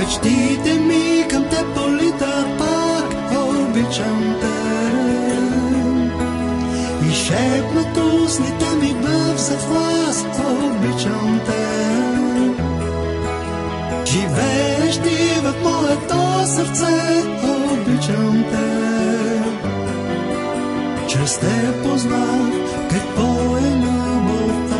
Мечтите ми към те политат пак, обичам те. И шепнат устните ми в захлас, обичам те. Живееш ти в моето сърце, обичам те. Чрез те познах какво е любовта.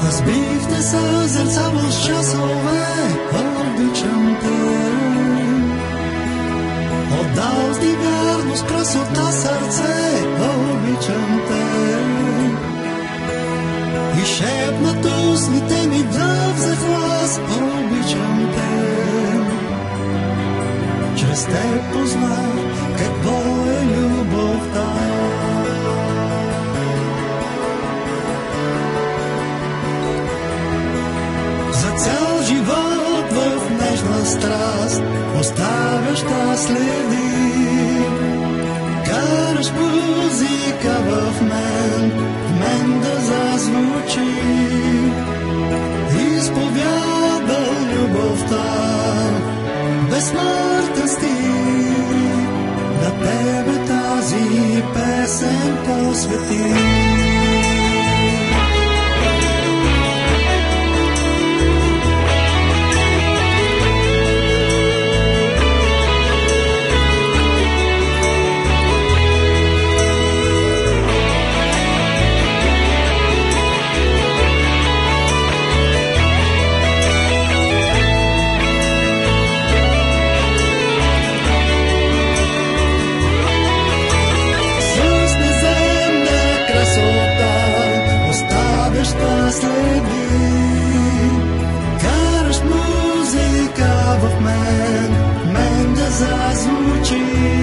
Аз бих те съзерцавал с часове, обичам те. Отдал ти вярност, красота, сърце, обичам те. И шепнат устните ми в захлас, обичам те. Чрез те познах какво е любовта. За цял живот в нежна страст оставяща следи. Караш музика в мен да зазвучи. Изповядал любовта, безсмъртен стих. На тебе тази песен посвети. Следи, караш музика в мен да зазвучи.